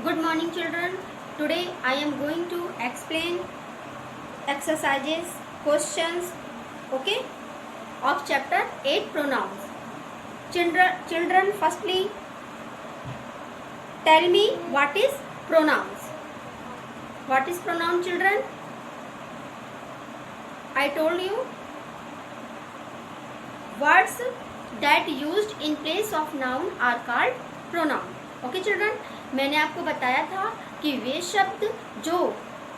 Good morning, children. Today I am going to explain exercises, questions, okay, of chapter 8 pronouns. Children, firstly, tell me what is pronouns. What is pronoun, children? I told you words that used in place of noun are called pronoun. Okay, children. मैंने आपको बताया था कि वे शब्द जो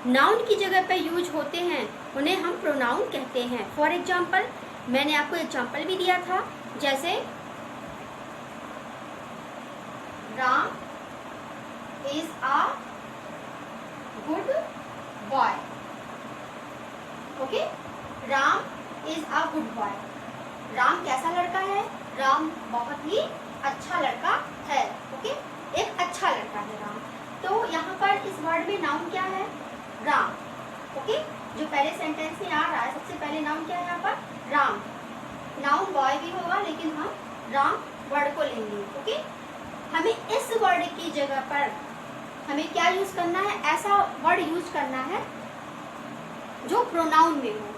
noun की जगह पे यूज होते हैं उन्हें हम प्रोनाउन कहते हैं. फॉर एग्जाम्पल, मैंने आपको एग्जाम्पल भी दिया था, जैसे Ram is a good boy. Okay, Ram is a good boy. Ram कैसा लड़का है? राम बहुत ही अच्छा लड़का है. ओके, एक अच्छा लड़का है राम. तो यहाँ पर इस वर्ड में नाउन क्या है? राम. ओके, जो पहले सेंटेंस में आ रहा है, सबसे पहले नाउन क्या है यहाँ पर? राम. नाउन बॉय भी होगा, लेकिन हम राम वर्ड को लेंगे. ओके, हमें इस वर्ड की जगह पर हमें क्या यूज करना है? ऐसा वर्ड यूज करना है जो प्रोनाउन में हो.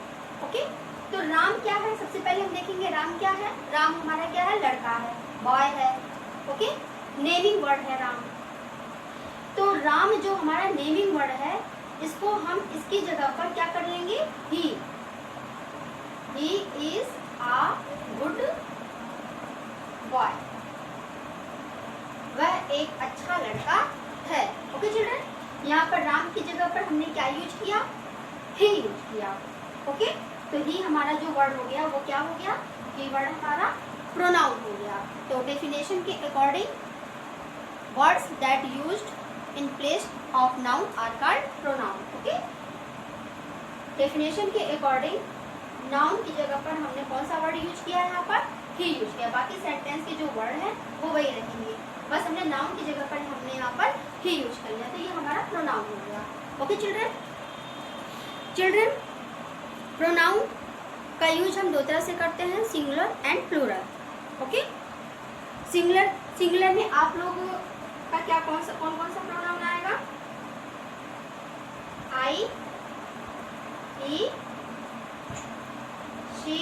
ओके, तो राम क्या है? सबसे पहले हम देखेंगे राम क्या है. राम हमारा क्या है? लड़का है, बॉय है. ओके, नेमिंग वर्ड है राम. तो राम जो हमारा नेमिंग वर्ड है, इसको हम इसकी जगह पर क्या कर लेंगे? He is a good boy. वह एक अच्छा लड़का है. ओके चिल्ड्रन, यहाँ पर राम की जगह पर हमने क्या यूज किया? ही यूज किया. ओके, तो ही हमारा जो वर्ड हो गया वो क्या हो गया? ही वर्ड हमारा प्रोनाउन हो गया. तो डेफिनेशन के according words that used in place of noun are called pronoun. Okay, definition के अकॉर्डिंग नाउन की जगह पर हमने कौन सा वर्ड यूज किया है? यहाँ पर ही यूज किया. बाकी सेंटेंस के जो वर्ड है वो वही रहेंगे, बस हमने नाउन की जगह पर हमने यहाँ पर ही यूज कर लिया. तो ये हमारा प्रोनाउन हो गया. ओके चिल्ड्रन, प्रोनाउन का यूज हम दो तरह से करते हैं, singular and plural. Okay, singular में आप लोग का क्या कौन सा प्रोनाउन आएगा? I, he, she,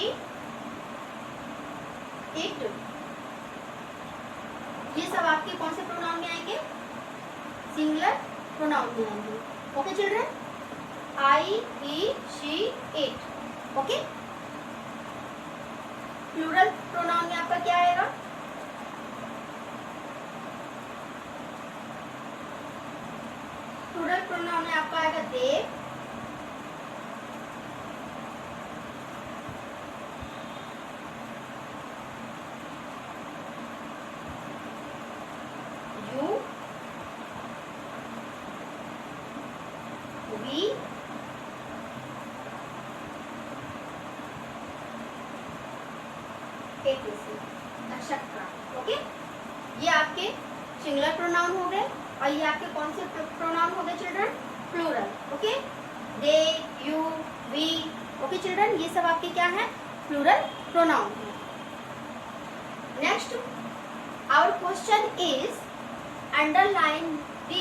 it. ये सब आपके कौन से प्रोनाउन में आएंगे? सिंगुलर प्रोनाउन में आएंगे. Okay children, I, he, she, it. Okay, plural pronoun में आपका क्या आएगा? प्लूरल प्रोनाउन में आपका आएगा they, you, we, etcetera. Okay, ये आपके सिंगुलर प्रोनाउन हो गए. और ये आपके कौन से प्रोनाउन हो गए children? Plural. Okay, they, you, we. Okay children, ये सब आपके क्या है? प्लूरल प्रोनाउन है. Next our question is underline the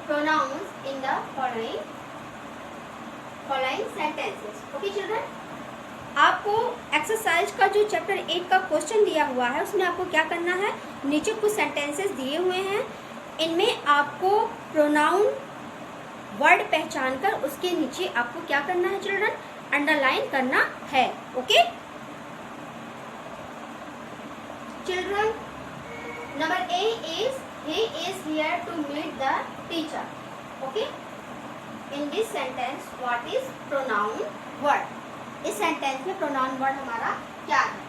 pronouns in the following sentences. Okay children, आपको एक्सरसाइज का जो चैप्टर 8 का क्वेश्चन दिया हुआ है उसमें आपको क्या करना है? नीचे कुछ सेंटेंसेस दिए हुए हैं, इनमें आपको प्रोनाउन वर्ड पहचान कर उसके नीचे आपको क्या करना है चिल्ड्रन? अंडरलाइन करना है. Okay children, number A is he is here to meet the teacher. Okay, in this sentence what is pronoun word? इस सेंटेंस में प्रोनाउन वर्ड हमारा क्या है?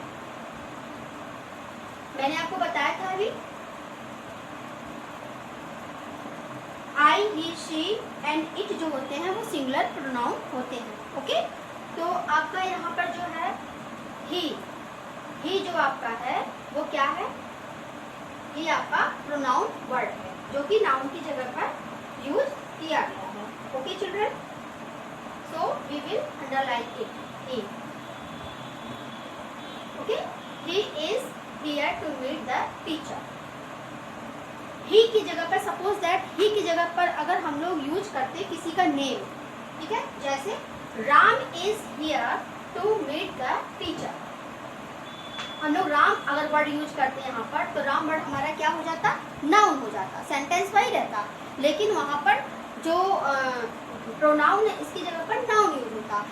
मैंने आपको बताया था अभी, आई, ही, शी एंड इट जो होते हैं वो सिंगुलर प्रोनाउन होते हैं. ओके, तो आपका यहाँ पर जो है ही जो आपका है वो क्या है? ही आपका प्रोनाउन वर्ड है जो कि नाउन की जगह पर यूज किया गया है. Okay children, so we will underline it. He. Okay, he is here to meet the teacher. He की जगह पर सपोज दैट ही की जगह पर अगर हम लोग यूज करते किसी का नेम, ठीक है, जैसे Ram is here to meet the teacher, हम लोग राम अगर वर्ड यूज करते हैं यहाँ पर, तो राम वर्ड हमारा क्या हो जाता, नाउन हो जाता, सेंटेंस वही रहता, लेकिन वहाँ पर जो प्रोनाउन है इसकी जगह पर नाउन यूज होता।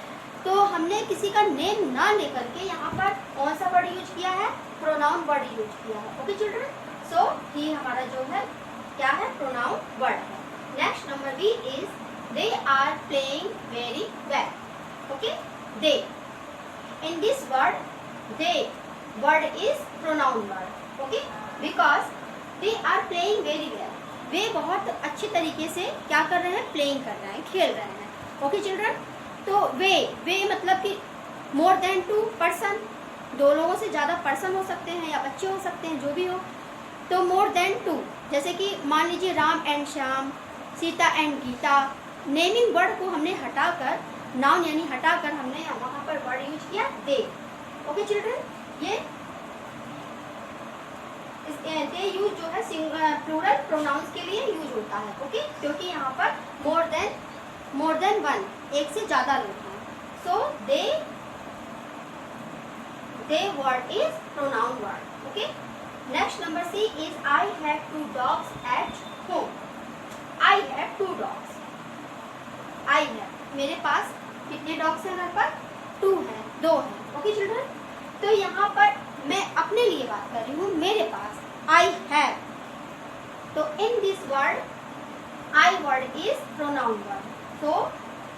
तो हमने किसी का नेम ना लेकर के यहाँ पर कौन सा वर्ड यूज किया है, प्रोनाउन वर्ड यूज किया है। ओके चिल्ड्रन, सो ये हमारा जो है क्या है, प्रोनाउन वर्ड है। Next number B is they are playing very well. Okay, they, in this word the word is pronoun word, okay, because they are playing very well, वे बहुत अच्छे तरीके से क्या कर रहे हैं, प्लेइंग कर रहे हैं, खेल रहे हैं। ओके चिल्ड्रन, तो वे मतलब कि मोर देन 2 पर्सन, 2 लोगों से ज़्यादा पर्सन हो सकते हैं या बच्चे हो सकते हैं, जो भी हो। तो मोर देन 2, जैसे कि मान लीजिए Ram and Shyam, Sita and Gita, naming word को हमने हटाकर, नाउन यानी हटाकर हमने वहाँ पर वर्ड यूज किया दे। ओके चिल्ड्रन, ये दे यूज जो है प्लूरल प्रोनाउंस के लिए यूज होता है। ओके, क्योंकि यहाँ पर मोर देन 1, एक से ज्यादा लोग हैं, so the word is pronoun word. Okay, next number C is I have 2 dogs at home. I have 2 dogs, I have, मेरे पास कितने डॉग्स हैं घर पर, 2 हैं, 2 हैं। ओके चिल्ड्रन, तो यहाँ पर मैं अपने लिए बात कर रही हूँ, मेरे पास आई हैव, तो इन this word I word is pronoun word, so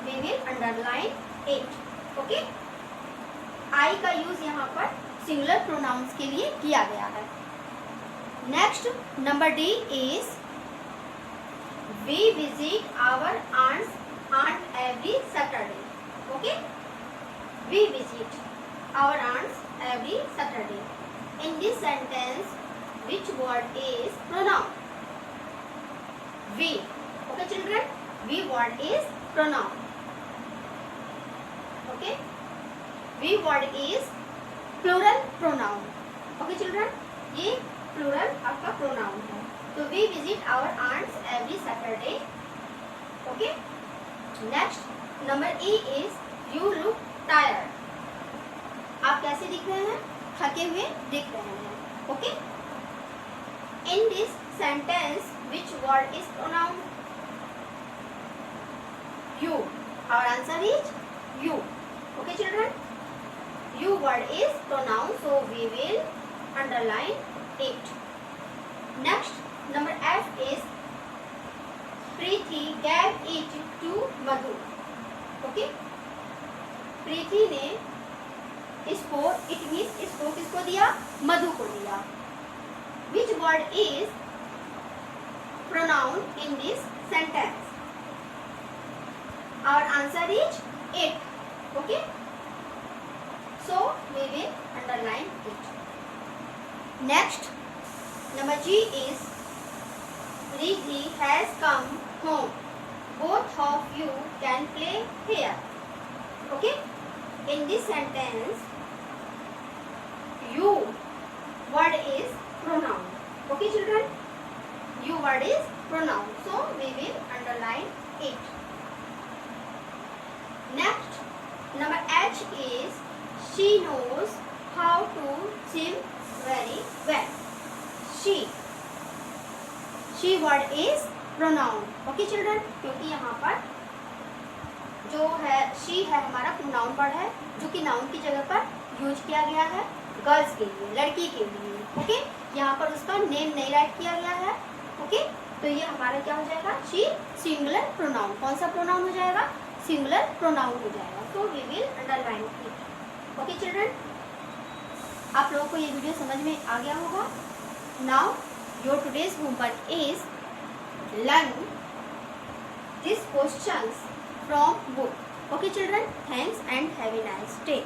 we will underline it. Okay, I का यूज यहाँ पर सिंगुलर प्रोनाउंस के लिए किया गया है। Next number D is we visit our aunt every Saturday. Okay, we visit our aunts every Saturday. In this sentence, which word is pronoun? We. Okay children, we word is pronoun. Okay, we word is plural pronoun. Okay children, ये plural आपका pronoun है। तो we visit our aunts every Saturday. Okay, next number E is you look tired. आप कैसे दिख रहे हैं, थके हुए दिख रहे हैं। Okay, in this sentence which word is pronoun? You. Our answer is you. Okay children, you word is pronoun, so we will underline it. Next number F is Preeti gave it to Madhu. Okay, प्रीति ने इसको, it means इसको किसको दिया, मधु को दिया। Which word is pronoun in this sentence? Our answer is it. Okay, so we will underline it. Next number G is Riddhi has come home, both of you can play here. Okay, in this sentence you word is pronoun. Okay children, you word is pronoun, so we will underline it. Next number H is she knows how to swim very well. she word is pronoun. Okay children, क्योंकि यहाँ पर जो है she है हमारा pronoun word है, जो कि नाउन की जगह पर यूज किया गया है गर्ल्स के लिए, लड़की के लिए। ओके, यहाँ पर उसका नेम नहीं राइट किया गया है। ओके, तो ये हमारा क्या हो जाएगा, she सिंगुलर प्रोनाउन। कौन सा प्रोनाउन हो जाएगा, सिंगुलर प्रोनाउन हो जाएगा। So we will underline it. Okay children, आप लोगों को ये वीडियो समझ में आ गया होगा। Now your today's homework is learn this questions from book. Okay children, thanks and have a nice day.